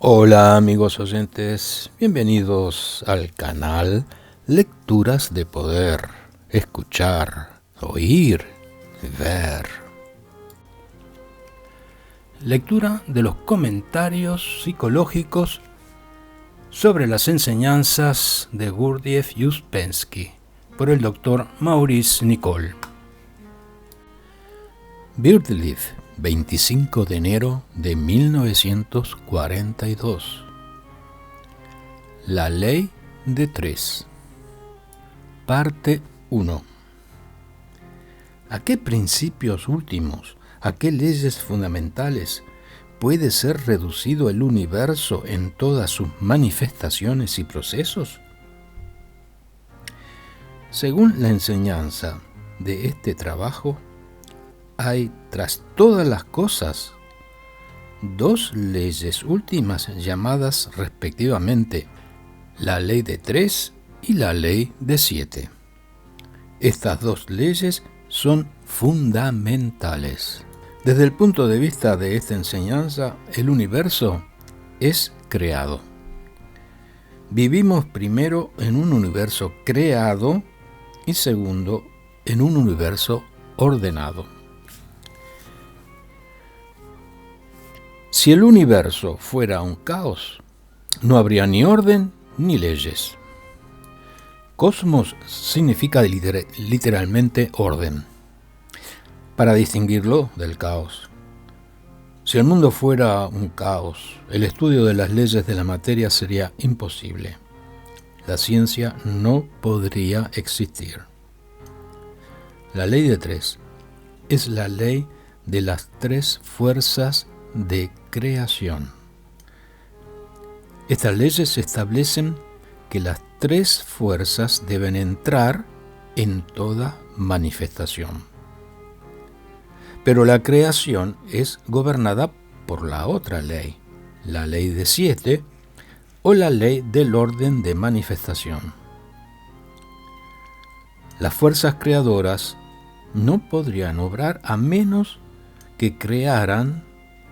Hola amigos oyentes, bienvenidos al canal Lecturas de Poder, escuchar, oír, ver. Lectura de los comentarios psicológicos sobre las enseñanzas de Gurdjieff y Uspensky por el Dr. Maurice Nicoll. Birdliff, 25 de enero de 1942. La ley de tres. Parte 1. ¿A qué principios últimos, a qué leyes fundamentales puede ser reducido el universo en todas sus manifestaciones y procesos? Según la enseñanza de este trabajo, hay tras todas las cosas dos leyes últimas llamadas respectivamente la ley de 3 y la ley de 7. Estas dos leyes son fundamentales. Desde el punto de vista de esta enseñanza, el universo es creado. Vivimos primero en un universo creado y segundo en un universo ordenado. Si el universo fuera un caos, no habría ni orden ni leyes. Cosmos significa literalmente orden, para distinguirlo del caos. Si el mundo fuera un caos, el estudio de las leyes de la materia sería imposible. La ciencia no podría existir. La ley de 3 es la ley de las 3 fuerzas de creación. Estas leyes establecen que las 3 fuerzas deben entrar en toda manifestación. Pero la creación es gobernada por la otra ley, la ley de 7 o la ley del orden de manifestación. Las fuerzas creadoras no podrían obrar a menos que crearan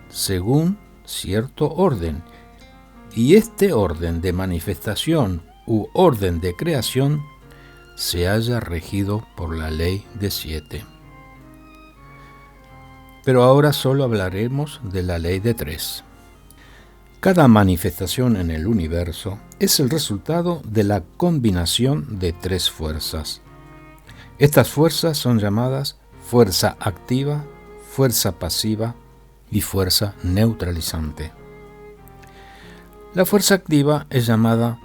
según cierto orden, y este orden de manifestación u orden de creación se haya regido por la ley de 7. Pero ahora solo hablaremos de la ley de 3. Cada manifestación en el universo es el resultado de la combinación de 3 fuerzas. Estas fuerzas son llamadas fuerza activa, fuerza pasiva y fuerza neutralizante. La fuerza activa es llamada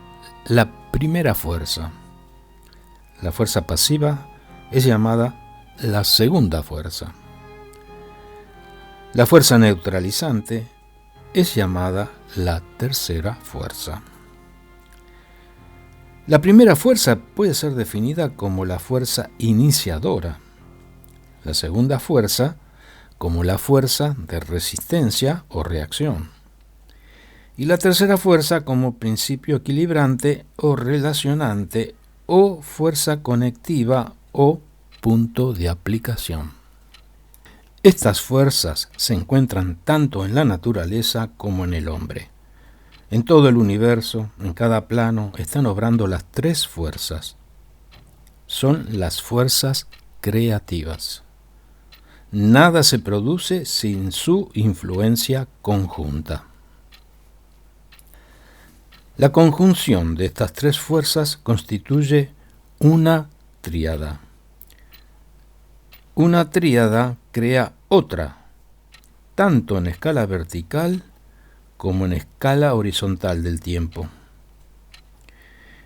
la primera fuerza. La fuerza pasiva es llamada la segunda fuerza. La fuerza neutralizante es llamada la tercera fuerza. La primera fuerza puede ser definida como la fuerza iniciadora. La segunda fuerza como la fuerza de resistencia o reacción. Y la tercera fuerza como principio equilibrante o relacionante o fuerza conectiva o punto de aplicación. Estas fuerzas se encuentran tanto en la naturaleza como en el hombre. En todo el universo, en cada plano, están obrando las 3 fuerzas. Son las fuerzas creativas. Nada se produce sin su influencia conjunta. La conjunción de estas 3 fuerzas constituye una tríada. Una tríada crea otra, tanto en escala vertical como en escala horizontal del tiempo.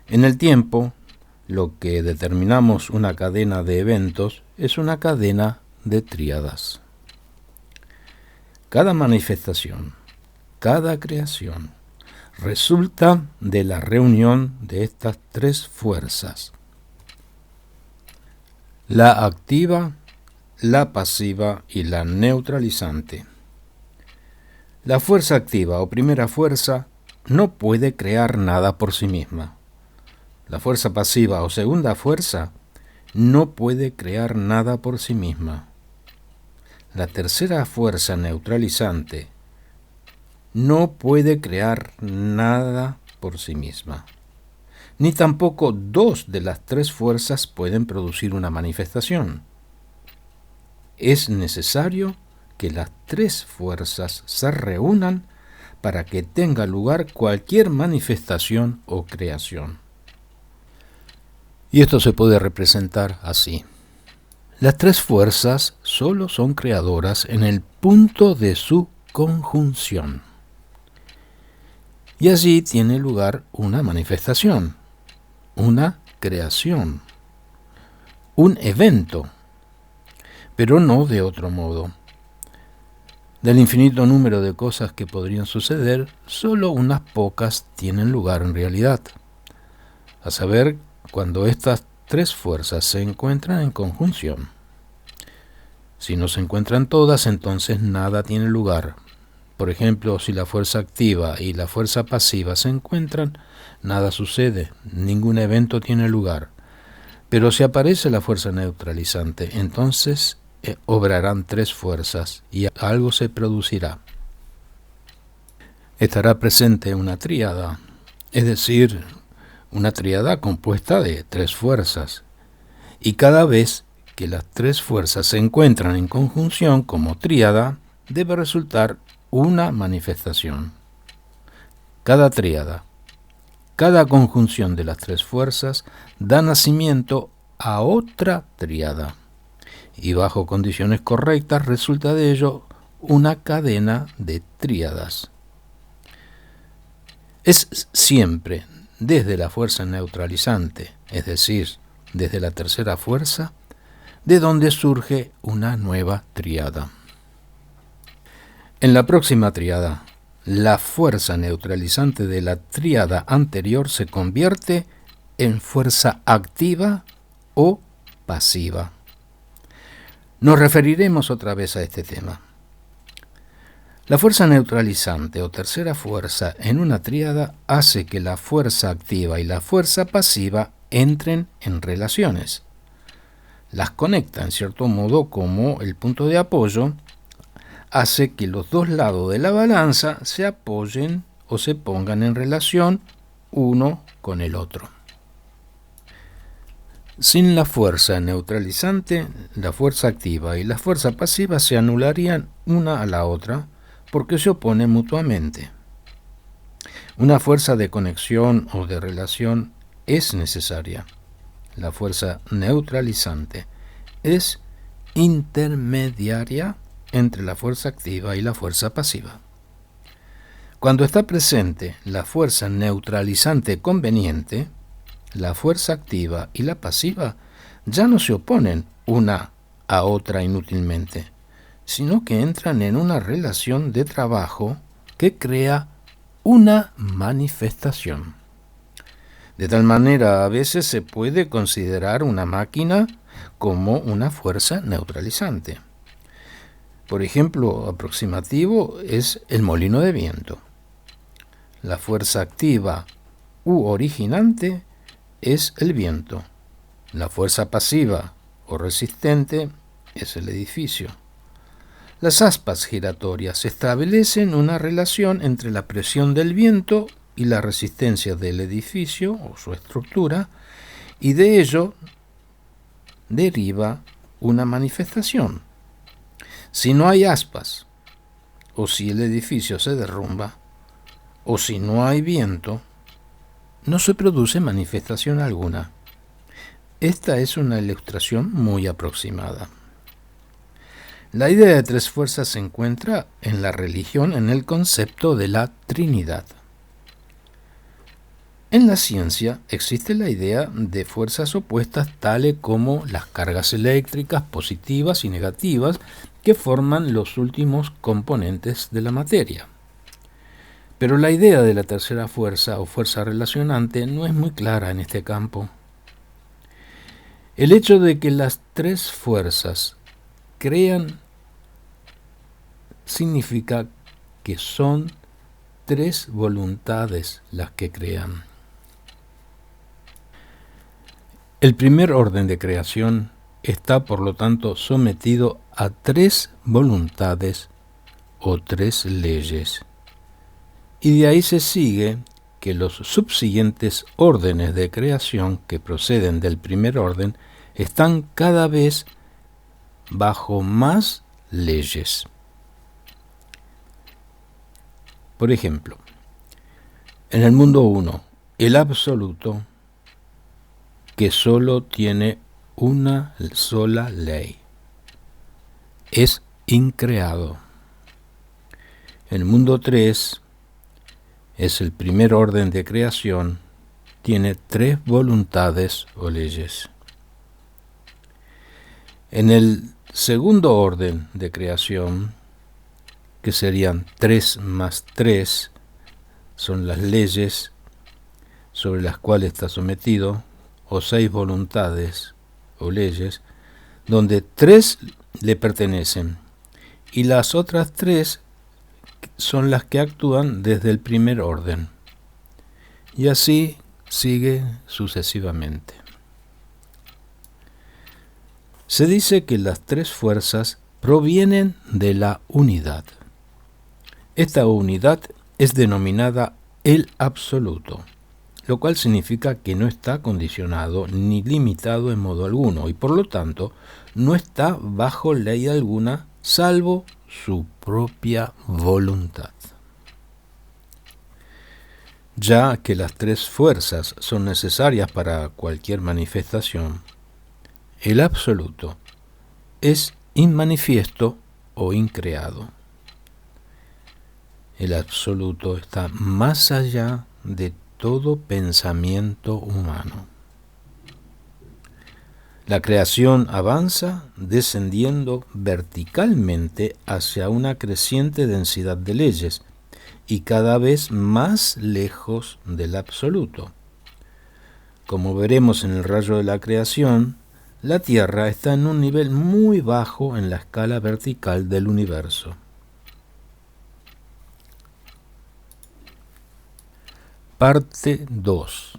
En el tiempo, lo que determinamos una cadena de eventos es una cadena de tríadas. Cada manifestación, cada creación, resulta de la reunión de estas 3 fuerzas: la activa, la pasiva y la neutralizante. La fuerza activa o primera fuerza no puede crear nada por sí misma. La fuerza pasiva o segunda fuerza no puede crear nada por sí misma. La tercera fuerza neutralizante no puede crear nada por sí misma, ni tampoco dos de las tres fuerzas pueden producir una manifestación. Es necesario que las tres fuerzas se reúnan para que tenga lugar cualquier manifestación o creación. Y esto se puede representar así. Las tres fuerzas solo son creadoras en el punto de su conjunción. Y allí tiene lugar una manifestación, una creación, un evento, pero no de otro modo. Del infinito número de cosas que podrían suceder, solo unas pocas tienen lugar en realidad. A saber, cuando estas tres fuerzas se encuentran en conjunción. Si no se encuentran todas, entonces nada tiene lugar. Por ejemplo, si la fuerza activa y la fuerza pasiva se encuentran, nada sucede, ningún evento tiene lugar. Pero si aparece la fuerza neutralizante, entonces obrarán tres fuerzas y algo se producirá. Estará presente una tríada, es decir, una tríada compuesta de tres fuerzas. Y cada vez que las tres fuerzas se encuentran en conjunción como tríada, debe resultar una manifestación. Cada tríada, cada conjunción de las tres fuerzas da nacimiento a otra tríada. Y bajo condiciones correctas resulta de ello una cadena de tríadas. Es siempre desde la fuerza neutralizante, es decir, desde la tercera fuerza, de donde surge una nueva tríada. En la próxima tríada, la fuerza neutralizante de la tríada anterior se convierte en fuerza activa o pasiva. Nos referiremos otra vez a este tema. La fuerza neutralizante o tercera fuerza en una tríada hace que la fuerza activa y la fuerza pasiva entren en relaciones. Las conecta en cierto modo como el punto de apoyo, hace que los dos lados de la balanza se apoyen o se pongan en relación uno con el otro. Sin la fuerza neutralizante, la fuerza activa y la fuerza pasiva se anularían una a la otra porque se oponen mutuamente. Una fuerza de conexión o de relación es necesaria. La fuerza neutralizante es intermediaria entre la fuerza activa y la fuerza pasiva. Cuando está presente la fuerza neutralizante conveniente, la fuerza activa y la pasiva ya no se oponen una a otra inútilmente, sino que entran en una relación de trabajo que crea una manifestación. De tal manera, a veces se puede considerar una máquina como una fuerza neutralizante. Por ejemplo, aproximativo es el molino de viento. La fuerza activa u originante es el viento. La fuerza pasiva o resistente es el edificio. Las aspas giratorias establecen una relación entre la presión del viento y la resistencia del edificio o su estructura, y de ello deriva una manifestación. Si no hay aspas, o si el edificio se derrumba, o si no hay viento, no se produce manifestación alguna. Esta es una ilustración muy aproximada. La idea de tres fuerzas se encuentra en la religión en el concepto de la Trinidad. En la ciencia existe la idea de fuerzas opuestas tales como las cargas eléctricas positivas y negativas que forman los últimos componentes de la materia. Pero la idea de la tercera fuerza o fuerza relacionante no es muy clara en este campo. El hecho de que las tres fuerzas crean significa que son tres voluntades las que crean. El primer orden de creación está, por lo tanto, sometido a tres voluntades o tres leyes. Y de ahí se sigue que los subsiguientes órdenes de creación que proceden del primer orden están cada vez bajo más leyes. Por ejemplo, en el mundo 1, el absoluto, que solo tiene una sola ley, es increado. El mundo 3 es el primer orden de creación, tiene 3 voluntades o leyes. En el segundo orden de creación, que serían 3 más 3, son las leyes sobre las cuales está sometido, o 6 voluntades o leyes, donde 3 le pertenecen, y las otras 3 son las que actúan desde el primer orden. Y así sigue sucesivamente. Se dice que las 3 fuerzas provienen de la unidad. Esta unidad es denominada el absoluto, lo cual significa que no está condicionado ni limitado en modo alguno y por lo tanto no está bajo ley alguna salvo su propia voluntad. Ya que las 3 fuerzas son necesarias para cualquier manifestación, el absoluto es inmanifiesto o increado. El absoluto está más allá de todo pensamiento humano. La creación avanza descendiendo verticalmente hacia una creciente densidad de leyes y cada vez más lejos del absoluto. Como veremos en el rayo de la creación, la Tierra está en un nivel muy bajo en la escala vertical del universo. Parte 2.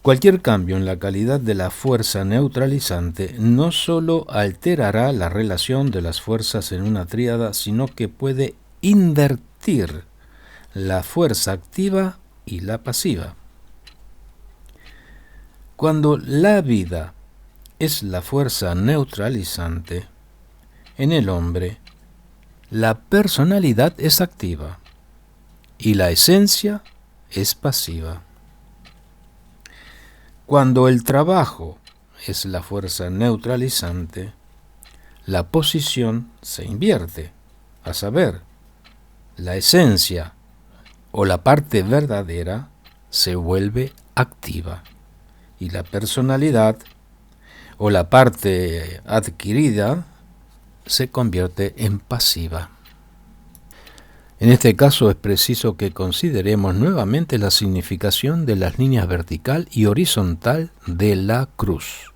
Cualquier cambio en la calidad de la fuerza neutralizante no solo alterará la relación de las fuerzas en una tríada, sino que puede invertir la fuerza activa y la pasiva. Cuando la vida es la fuerza neutralizante, en el hombre, la personalidad es activa y la esencia es pasiva. Cuando el trabajo es la fuerza neutralizante, la posición se invierte, a saber, la esencia o la parte verdadera se vuelve activa y la personalidad o la parte adquirida se convierte en pasiva. En este caso es preciso que consideremos nuevamente la significación de las líneas vertical y horizontal de la cruz.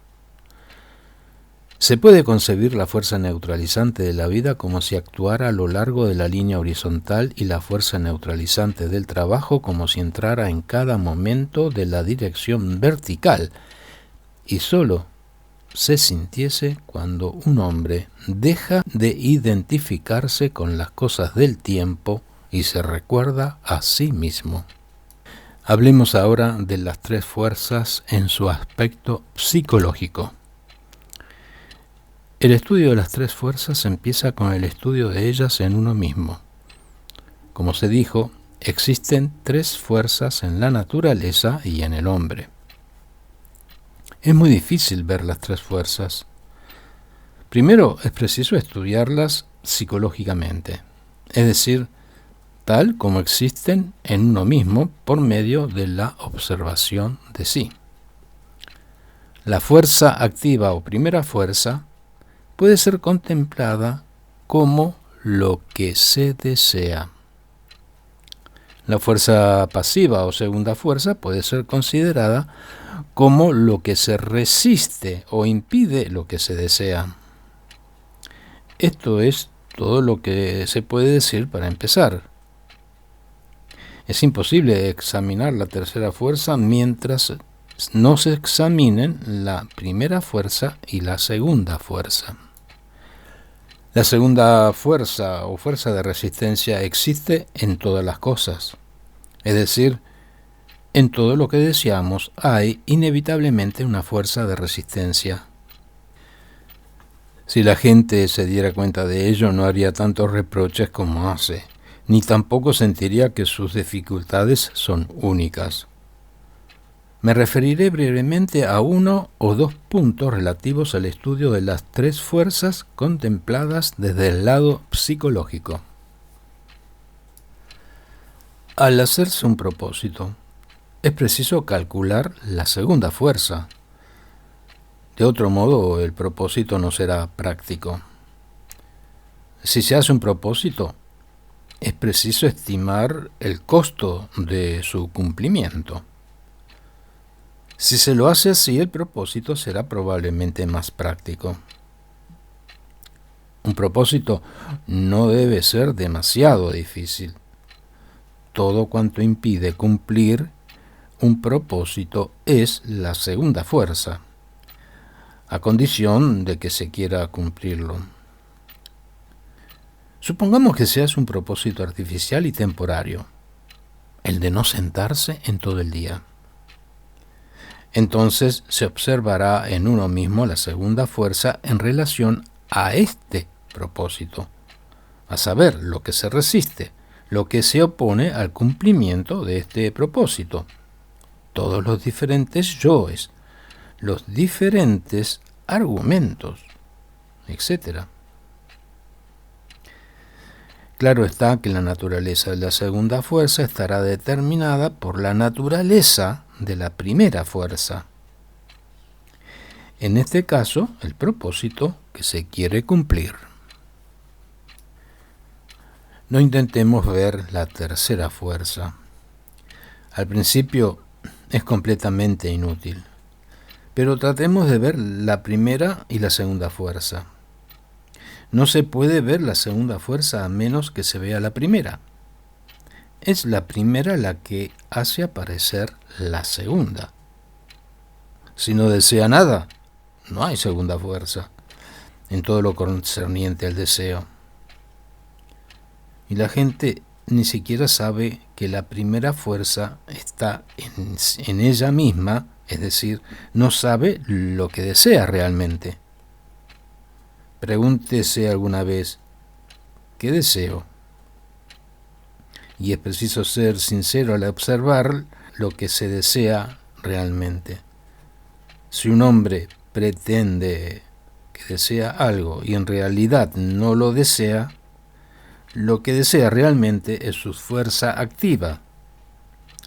Se puede concebir la fuerza neutralizante de la vida como si actuara a lo largo de la línea horizontal y la fuerza neutralizante del trabajo como si entrara en cada momento de la dirección vertical y solo se sintiese cuando un hombre deja de identificarse con las cosas del tiempo y se recuerda a sí mismo. Hablemos ahora de las 3 fuerzas en su aspecto psicológico. El estudio de las 3 fuerzas empieza con el estudio de ellas en uno mismo. Como se dijo, existen 3 fuerzas en la naturaleza y en el hombre. Es muy difícil ver las 3 fuerzas. Primero es preciso estudiarlas psicológicamente, es decir, tal como existen en uno mismo por medio de la observación de sí. La fuerza activa o primera fuerza puede ser contemplada como lo que se desea. La fuerza pasiva o segunda fuerza puede ser considerada como lo que se resiste o impide lo que se desea. Esto es todo lo que se puede decir para empezar. Es imposible examinar la tercera fuerza mientras no se examinen la primera fuerza y la segunda fuerza. La segunda fuerza o fuerza de resistencia existe en todas las cosas. Es decir, en todo lo que deseamos hay inevitablemente una fuerza de resistencia. Si la gente se diera cuenta de ello, no haría tantos reproches como hace, ni tampoco sentiría que sus dificultades son únicas. Me referiré brevemente a uno o dos puntos relativos al estudio de las tres fuerzas contempladas desde el lado psicológico. Al hacerse un propósito, es preciso calcular la segunda fuerza. De otro modo, el propósito no será práctico. Si se hace un propósito, es preciso estimar el costo de su cumplimiento. Si se lo hace así, el propósito será probablemente más práctico. Un propósito no debe ser demasiado difícil. Todo cuanto impide cumplir un propósito es la segunda fuerza, a condición de que se quiera cumplirlo. Supongamos que se hace un propósito artificial y temporario, el de no sentarse en todo el día. Entonces se observará en uno mismo la segunda fuerza en relación a este propósito, a saber, lo que se resiste, lo que se opone al cumplimiento de este propósito. Todos los diferentes yoes, los diferentes argumentos, etc. Claro está que la naturaleza de la segunda fuerza estará determinada por la naturaleza de la primera fuerza. En este caso, el propósito que se quiere cumplir. No intentemos ver la tercera fuerza. Al principio es completamente inútil, pero tratemos de ver la primera y la segunda fuerza. No se puede ver la segunda fuerza a menos que se vea la primera. Es la primera la que hace aparecer la segunda. Si no desea nada, no hay segunda fuerza en todo lo concerniente al deseo. Y la gente ni siquiera sabe que la primera fuerza está en ella misma, es decir, no sabe lo que desea realmente. Pregúntese alguna vez, ¿qué deseo? Y es preciso ser sincero al observar lo que se desea realmente. Si un hombre pretende que desea algo y en realidad no lo desea, lo que desea realmente es su fuerza activa.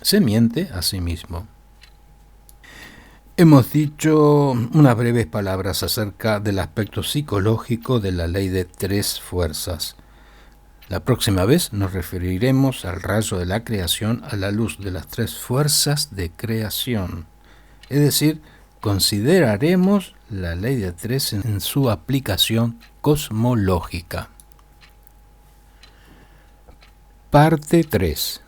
Se miente a sí mismo. Hemos dicho unas breves palabras acerca del aspecto psicológico de la ley de tres fuerzas. La próxima vez nos referiremos al rayo de la creación a la luz de las tres fuerzas de creación. Es decir, consideraremos la ley de tres en su aplicación cosmológica. Parte 3.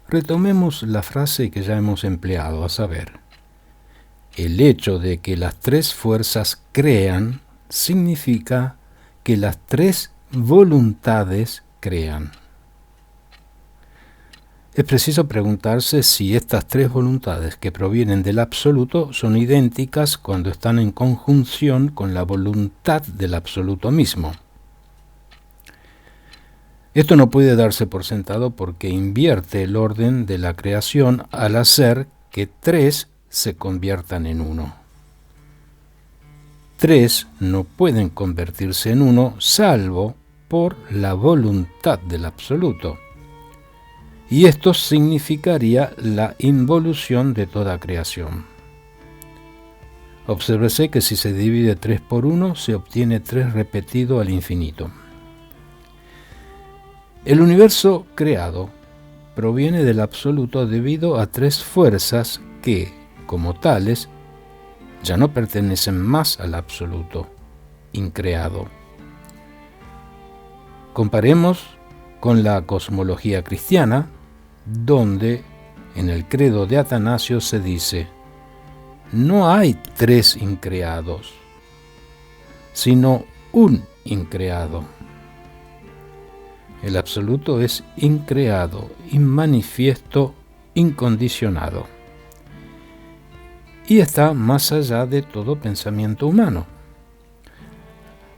Retomemos la frase que ya hemos empleado, a saber, el hecho de que las tres fuerzas crean significa que las tres voluntades crean. Es preciso preguntarse si estas tres voluntades que provienen del absoluto son idénticas cuando están en conjunción con la voluntad del absoluto mismo. Esto no puede darse por sentado porque invierte el orden de la creación al hacer que tres se conviertan en uno. Tres no pueden convertirse en uno salvo por la voluntad del absoluto. Y esto significaría la involución de toda creación. Obsérvese que si se divide 3 por 1, se obtiene 3 repetido al infinito. El universo creado proviene del absoluto debido a tres fuerzas que, como tales, ya no pertenecen más al absoluto increado. Comparemos con la cosmología cristiana, donde en el credo de Atanasio se dice: no hay tres increados, sino un increado. El absoluto es increado, inmanifiesto, incondicionado. Y está más allá de todo pensamiento humano.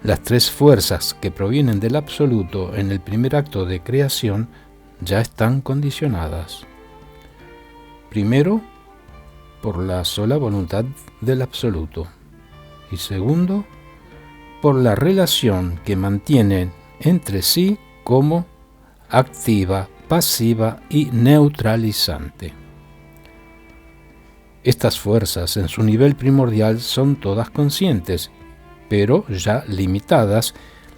Las tres fuerzas que provienen del absoluto en el primer acto de creación ya están condicionadas. Primero, por la sola voluntad del absoluto. Y segundo, por la relación que mantienen entre sí como activa, pasiva y neutralizante. Estas fuerzas en su nivel primordial son todas conscientes, pero ya limitadas,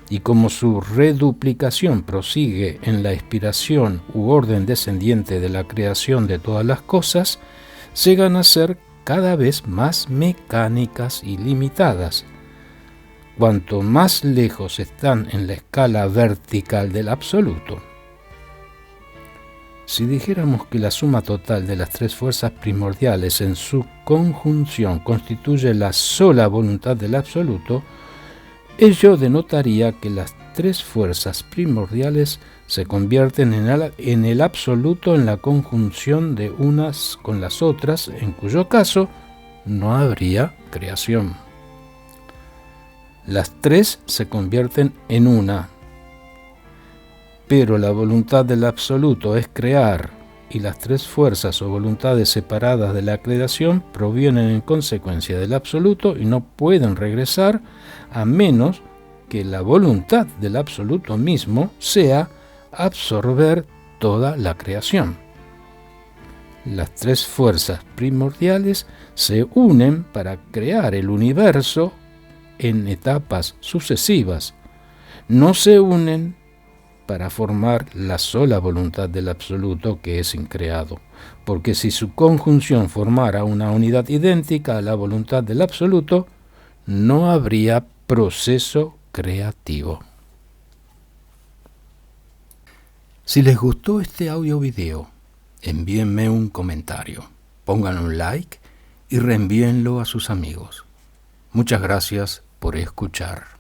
y como su reduplicación prosigue en la expiración u orden descendiente de la creación de todas las cosas, llegan a ser cada vez más mecánicas y limitadas. Cuanto más lejos están en la escala vertical del absoluto. Si dijéramos que la suma total de las tres fuerzas primordiales en su conjunción constituye la sola voluntad del absoluto, ello denotaría que las tres fuerzas primordiales se convierten en el absoluto en la conjunción de unas con las otras, en cuyo caso no habría creación. Las tres se convierten en una, pero la voluntad del absoluto es crear, y las tres fuerzas o voluntades separadas de la creación provienen en consecuencia del absoluto y no pueden regresar a menos que la voluntad del absoluto mismo sea absorber toda la creación. Las tres fuerzas primordiales se unen para crear el universo en etapas sucesivas, no se unen para formar la sola voluntad del absoluto que es increado, porque si su conjunción formara una unidad idéntica a la voluntad del absoluto, no habría proceso creativo. Si les gustó este audio video, envíenme un comentario, pongan un like y reenvíenlo a sus amigos. Muchas gracias por escuchar.